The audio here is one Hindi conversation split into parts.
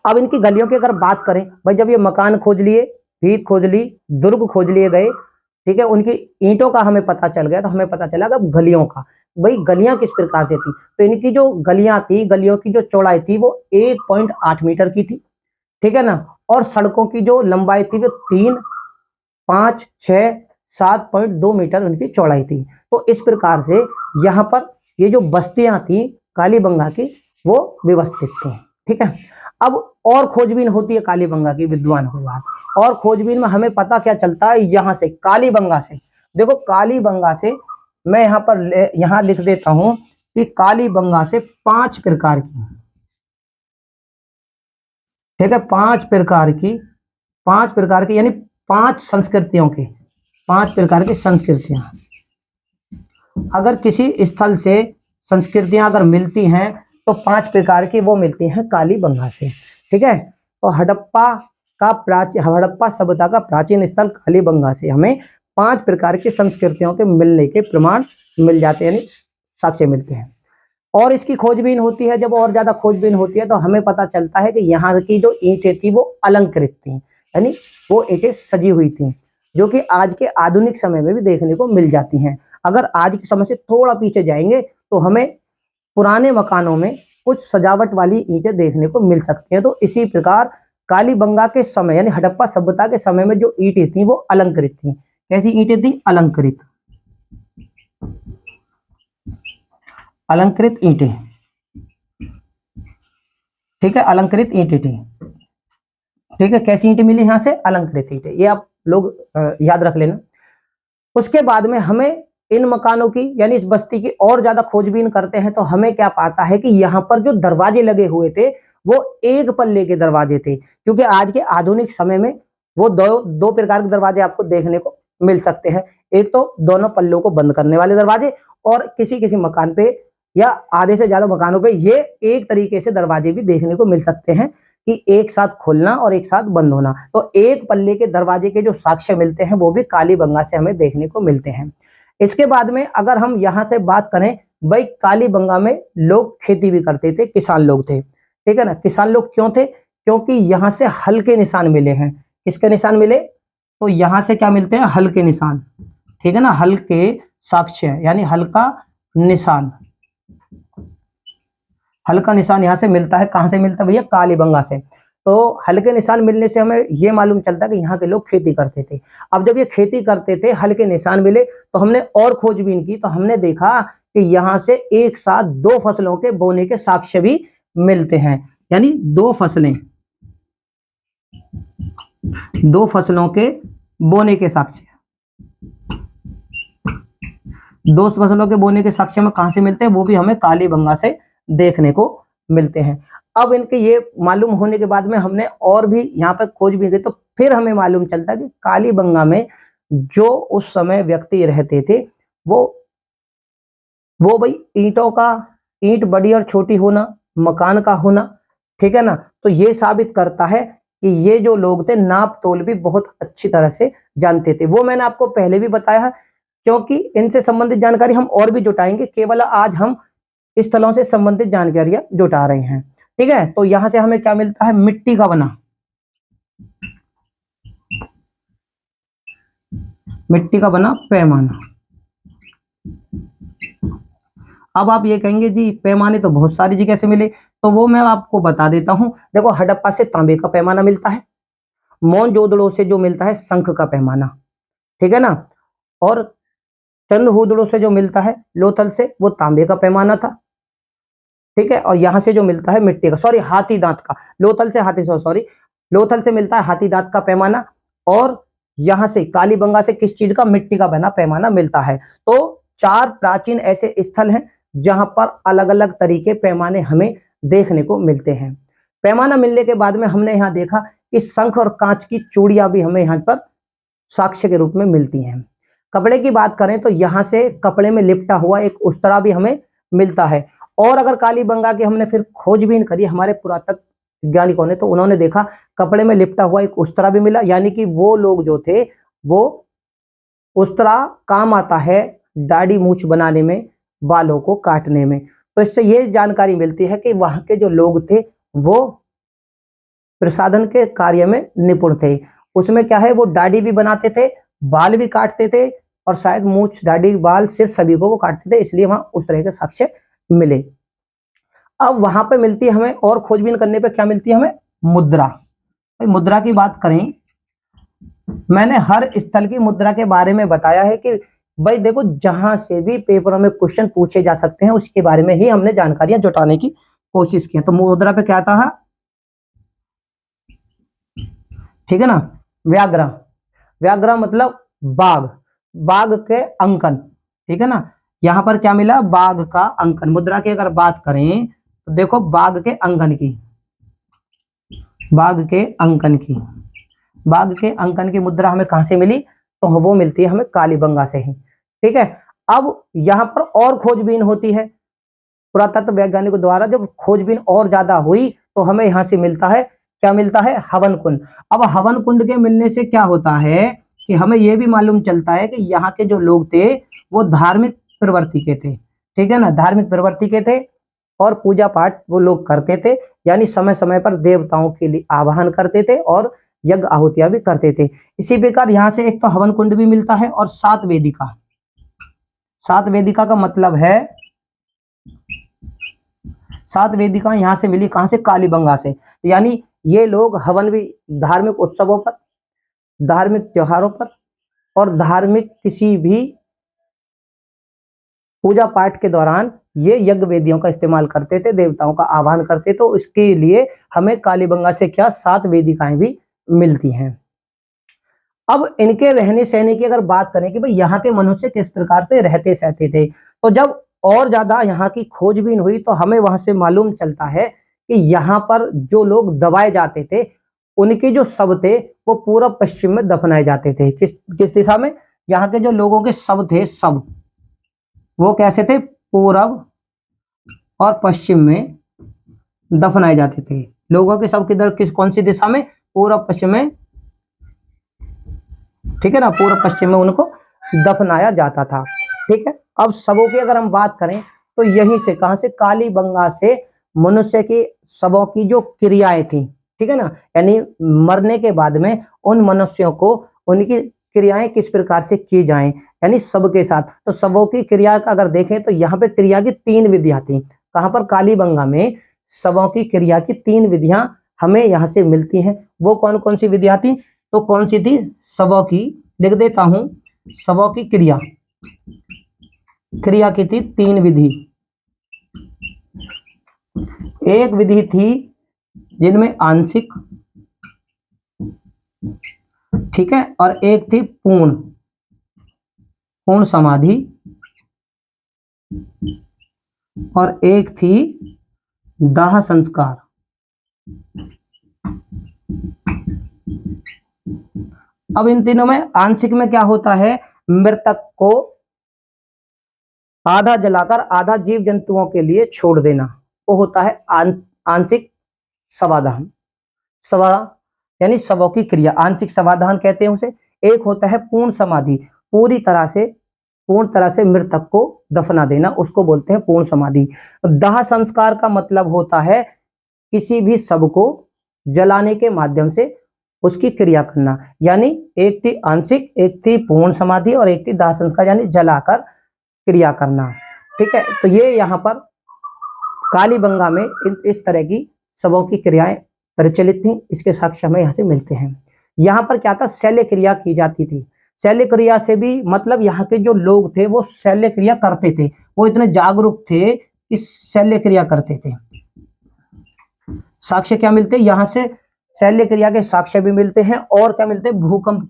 अब इनकी गलियों की अगर बात करें, भाई जब ये मकान खोज लिए, भीत खोज ली, दुर्ग खोज लिए गए, ठीक है, उनकी ईंटों का हमें पता चल गया, तो हमें पता चला अब गलियों का। भाई गलियां किस प्रकार से थी, तो इनकी जो गलियां थी, गलियों की जो चौड़ाई थी वो 1.8 मीटर की थी, ठीक है ना। और सड़कों की जो लंबाई थी वो 3, 5, 6, 7.2 मीटर उनकी चौड़ाई थी। तो इस प्रकार से यहाँ पर ये जो बस्तियां थी कालीबंगा की वो व्यवस्थित थी, ठीक है। अब और खोजबीन होती है कालीबंगा की विद्वान के बाद, और खोजबीन में हमें पता क्या चलता है, यहां से कालीबंगा से, देखो कालीबंगा से मैं यहाँ पर यहाँ लिख देता हूं कि कालीबंगा से 5 प्रकार की, ठीक है, 5 प्रकार की यानी 5 संस्कृतियों के, 5 प्रकार की संस्कृतियां, अगर किसी स्थल से संस्कृतियां अगर मिलती हैं तो 5 प्रकार की वो मिलती हैं कालीबंगा से, ठीक है। तो हड़प्पा सभ्यता का प्राचीन स्थल कालीबंगा से हमें 5 प्रकार की संस्कृतियों के मिलने के प्रमाण मिल जाते हैं, यानी साक्ष्य मिलते हैं। और इसकी खोजबीन होती है, जब और ज्यादा खोजबीन होती है तो हमें पता चलता है कि यहाँ की जो ईंटें थी वो अलंकृत थी, यानी वो ईंटें सजी हुई थी, जो कि आज के आधुनिक समय में भी देखने को मिल जाती हैं। अगर आज के समय से थोड़ा पीछे जाएंगे तो हमें पुराने मकानों में कुछ सजावट वाली ईंटें देखने को मिल सकती हैं। तो इसी प्रकार कालीबंगा के समय यानी हड़प्पा सभ्यता के समय में जो ईंटें थी वो अलंकृत थी। कैसी ईंटें थी? अलंकृत, अलंकृत ईंटें, ठीक है, अलंकृत ईंटें थी, ठीक है। कैसी ईंटें मिली यहां से? अलंकृत ईंटें, ये आप लोग याद रख लेना। उसके बाद में हमें इन मकानों की यानी इस बस्ती की और ज्यादा खोजबीन करते हैं तो हमें क्या पाता है कि यहाँ पर जो दरवाजे लगे हुए थे वो एक पल्ले के दरवाजे थे, क्योंकि आज के आधुनिक समय में वो दो प्रकार के दरवाजे आपको देखने को मिल सकते हैं। एक तो दोनों पल्लों को बंद करने वाले दरवाजे, और किसी किसी मकान पे या आधे से ज्यादा मकानों पे ये एक तरीके से दरवाजे भी देखने को मिल सकते हैं कि एक साथ खोलना और एक साथ बंद होना। तो एक पल्ले के दरवाजे के जो साक्ष्य मिलते हैं वो भी कालीबंगा से हमें देखने को मिलते हैं। इसके बाद में अगर हम यहां से बात करें, भाई कालीबंगा में लोग खेती भी करते थे, किसान लोग थे, ठीक है ना। किसान लोग क्यों थे? क्योंकि यहां से हल के निशान मिले हैं। किसके निशान मिले? तो यहां से क्या मिलते हैं? हल के निशान, ठीक है ना, हल के साक्ष्य यानी हल का निशान, हल का निशान यहां से मिलता है। कहां से मिलता है भैया? कालीबंगा से। तो हल के निशान मिलने से हमें यह मालूम चलता है कि यहाँ के लोग खेती करते थे। अब जब ये खेती करते थे, हल के निशान मिले, तो हमने और खोजबीन की तो हमने देखा कि यहाँ से एक साथ 2 फसलों के बोने के साक्ष्य भी मिलते हैं, यानी 2 फसलें, 2 फसलों के बोने के साक्ष्य, 2 फसलों के बोने के साक्ष्य में कहां से मिलते हैं? वो भी हमें कालीबंगा से देखने को मिलते हैं। अब इनके ये मालूम होने के बाद में हमने और भी यहाँ पर खोज भी की, तो फिर हमें मालूम चलता कि कालीबंगा में जो उस समय व्यक्ति रहते थे वो भाई ईंट बड़ी और छोटी होना, मकान का होना, ठीक है ना। तो ये साबित करता है कि ये जो लोग थे नाप तोल भी बहुत अच्छी तरह से जानते थे। वो मैंने आपको पहले भी बताया है, क्योंकि इनसे संबंधित जानकारी हम और भी जुटाएंगे, केवल आज हम स्थलों से संबंधित जानकारियां जुटा रहे हैं, ठीक है। तो यहां से हमें क्या मिलता है? मिट्टी का बना, मिट्टी का बना पैमाना। अब आप ये कहेंगे जी पैमाने तो बहुत सारी जगह से मिले, तो वो मैं आपको बता देता हूं। देखो हड़प्पा से तांबे का पैमाना मिलता है, मोनजोदड़ो से जो मिलता है शंख का पैमाना, ठीक है ना। और चंद्रहूदड़ो से जो मिलता है लोथल से, वो तांबे का पैमाना था, ठीक है। और यहां से जो मिलता है मिट्टी का, सॉरी हाथी दांत का, लोथल से सॉरी लोथल से मिलता है हाथी दांत का पैमाना, और यहां से कालीबंगा से किस चीज का? मिट्टी का बना पैमाना मिलता है। तो 4 प्राचीन ऐसे स्थल हैं जहां पर अलग अलग तरीके पैमाने हमें देखने को मिलते हैं। पैमाना मिलने के बाद में हमने यहां देखा कि शंख और कांच की चूड़ियां भी हमें यहां पर साक्ष्य के रूप में मिलती हैं। कपड़े की बात करें तो यहां से कपड़े में लिपटा हुआ एक उस्तरा भी हमें मिलता है। और अगर कालीबंगा की हमने फिर खोजबीन करी हमारे पुरातत्व वैज्ञानिकों ने, तो उन्होंने देखा कपड़े में लिपटा हुआ एक उस्तरा भी मिला, यानी कि वो लोग जो थे वो उस्तरा काम आता है दाढ़ी मूछ बनाने में, बालों को काटने में। तो इससे ये जानकारी मिलती है कि वहां के जो लोग थे वो प्रसाधन के कार्य में निपुण थे। उसमें क्या है, वो दाढ़ी भी बनाते थे, बाल भी काटते थे, और शायद मूछ, दाढ़ी, बाल, सिर सभी को वो काटते थे, इसलिए वहां उस तरह के साक्ष्य मिले। अब वहां पे मिलती है हमें, और खोजबीन करने पे क्या मिलती है हमें, मुद्रा। मुद्रा की बात करें, मैंने हर स्थल की मुद्रा के बारे में बताया है कि भाई देखो, जहां से भी पेपरों में क्वेश्चन पूछे जा सकते हैं उसके बारे में ही हमने जानकारियां जुटाने की कोशिश की है। तो मुद्रा पे क्या था, ठीक है ना, व्याघ्र। व्याघ्र मतलब बाघ, बाघ के अंकन, ठीक है ना। यहां पर क्या मिला, बाघ का अंकन। मुद्रा की अगर बात करें तो देखो, बाघ के अंकन की, बाघ के अंकन की, बाघ के अंकन की मुद्रा हमें कहां से मिली, तो वो मिलती है हमें कालीबंगा से ही, ठीक है। अब यहां पर और खोजबीन होती है, पुरातत्व वैज्ञानिकों द्वारा जब खोजबीन और ज्यादा हुई तो हमें यहां से मिलता है, क्या मिलता है, हवन कुंड। अब हवन कुंड के मिलने से क्या होता है कि हमें यह भी मालूम चलता है कि यहाँ के जो लोग थे वो धार्मिक प्रवृत्ति के थे, ठीक है ना, धार्मिक प्रवृत्ति के थे, और पूजा पाठ वो लोग करते थे, यानी समय समय पर देवताओं के लिए आवाहन करते थे और यज्ञ आहुतियां भी करते थे। इसी प्रकार यहाँ से एक तो हवन कुंड भी मिलता है, और सात वेदिका। सात वेदिका का मतलब है, सात वेदिका यहां से मिली, कहां से, कालीबंगा से। यानी ये लोग हवन भी धार्मिक उत्सवों पर, धार्मिक त्योहारों पर, और धार्मिक किसी भी पूजा पाठ के दौरान ये यज्ञ वेदियों का इस्तेमाल करते थे, देवताओं का आह्वान करते, तो इसके लिए हमें कालीबंगा से क्या, सात वेदिकाएं भी मिलती हैं। अब इनके रहने सहने की अगर बात करें कि भाई यहाँ के मनुष्य किस प्रकार से रहते सहते थे, तो जब और ज्यादा यहाँ की खोजबीन हुई तो हमें वहां से मालूम चलता है कि यहाँ पर जो लोग दबाए जाते थे, उनके जो शव थे वो पूर्व पश्चिम में दफनाए जाते थे। किस किस दिशा में, यहाँ के जो लोगों के शव थे, शव वो कैसे थे, पूर्व और पश्चिम में दफनाए जाते थे। लोगों के शव किधर, किस कौन सी दिशा में, पूर्व पश्चिम में, ठीक है ना, पूर्व पश्चिम में उनको दफनाया जाता था, ठीक है। अब शवों की अगर हम बात करें तो यहीं से, कहां से, कालीबंगा से मनुष्य के शवों की जो क्रियाएं थी, ठीक है ना, यानी मरने के बाद में उन मनुष्यों को उनकी क्रियाएं किस प्रकार से की जाएं, यानी शव के साथ। तो शवों की क्रिया का अगर देखें तो यहाँ पे क्रिया की तीन विधियां थी। कहां पर, कालीबंगा में शवों की क्रिया की तीन विधियां हमें यहाँ से मिलती हैं। वो कौन कौन सी विधियां थी, तो कौन सी थी, शवों की, लिख देता हूं, शवों की क्रिया, क्रिया की थी तीन विधि। एक विधि थी जिनमें आंशिक, ठीक है, और एक थी पूर्ण, पूर्ण समाधि, और एक थी दाह संस्कार। अब इन तीनों में आंशिक में क्या होता है, मृतक को आधा जलाकर आधा जीव जंतुओं के लिए छोड़ देना, वो होता है आंशिक शवादहन। शवा यानी शवों की क्रिया, आंशिक शवादहन कहते हैं उसे। एक होता है पूर्ण समाधि, पूर्ण तरह से मृतक को दफना देना, उसको बोलते हैं पूर्ण समाधि। दाह संस्कार का मतलब होता है किसी भी शव को जलाने के माध्यम से उसकी क्रिया करना, यानी एक थी आंशिक, एक थी पूर्ण समाधि, और एक थी दाह संस्कार, यानी जलाकर क्रिया करना, ठीक है। तो ये यहाँ पर कालीबंगा में इस तरह की शवों की क्रियाएं प्रचलित थी, इसके साक्ष्य हमें यहाँ से मिलते हैं। यहाँ पर क्या था, शल्य क्रिया की जाती थी। शल्य क्रिया से भी मतलब यहाँ के जो लोग थे वो शल्य क्रिया करते थे, वो इतने जागरूक थे कि शल्य क्रिया करते थे। साक्ष्य क्या मिलते हैं यहाँ से, शल्य क्रिया के साक्ष्य भी मिलते हैं, और क्या मिलते हैं, भूकंप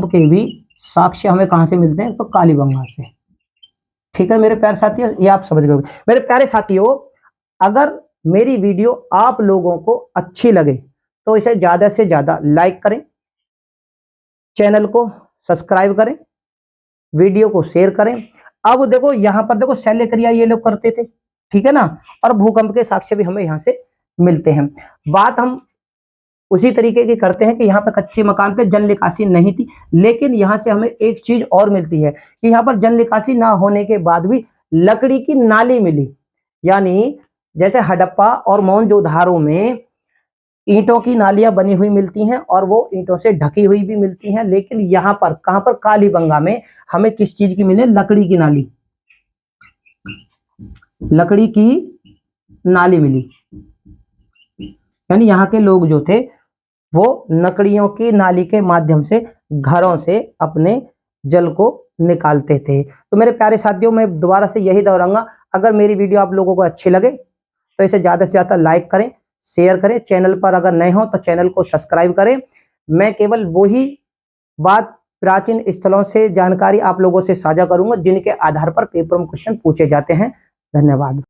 के भी साक्ष्य हमें कहां से मिलते हैं, तो कालीबंगा से, ठीक है मेरे प्यारे साथियों, ये आप समझ गए। मेरे प्यारे साथियों, अगर मेरी वीडियो आप लोगों को अच्छी लगे तो इसे ज्यादा से ज्यादा लाइक करें, चैनल को सब्सक्राइब करें, वीडियो को शेयर करें। अब देखो यहाँ पर देखो, शल्य क्रिया ये लोग करते थे, ठीक है ना, और भूकंप के साक्ष्य भी हमें यहाँ से मिलते हैं। बात हम उसी तरीके की करते हैं कि यहाँ पे कच्चे मकान थे, जल निकासी नहीं थी, लेकिन यहाँ से हमें एक चीज और मिलती है कि यहाँ पर जल निकासी ना होने के बाद भी लकड़ी की नाली मिली, यानी जैसे हड़प्पा और मोहनजोदड़ो में ईंटों की नालियां बनी हुई मिलती हैं और वो ईंटों से ढकी हुई भी मिलती हैं, लेकिन यहाँ पर कहां पर, कालीबंगा में हमें किस चीज की मिले, लकड़ी की नाली, लकड़ी की नाली मिली। यानी यहाँ के लोग जो थे वो लकड़ियों की नाली के माध्यम से घरों से अपने जल को निकालते थे। तो मेरे प्यारे साथियों, मैं दोबारा से यही दोहराऊंगा, अगर मेरी वीडियो आप लोगों को अच्छी लगे तो इसे ज़्यादा से ज़्यादा लाइक करें, शेयर करें। चैनल पर अगर नए हो तो चैनल को सब्सक्राइब करें। मैं केवल वही बात, प्राचीन स्थलों से जानकारी आप लोगों से साझा करूंगा जिनके आधार पर पेपर में क्वेश्चन पूछे जाते हैं। धन्यवाद।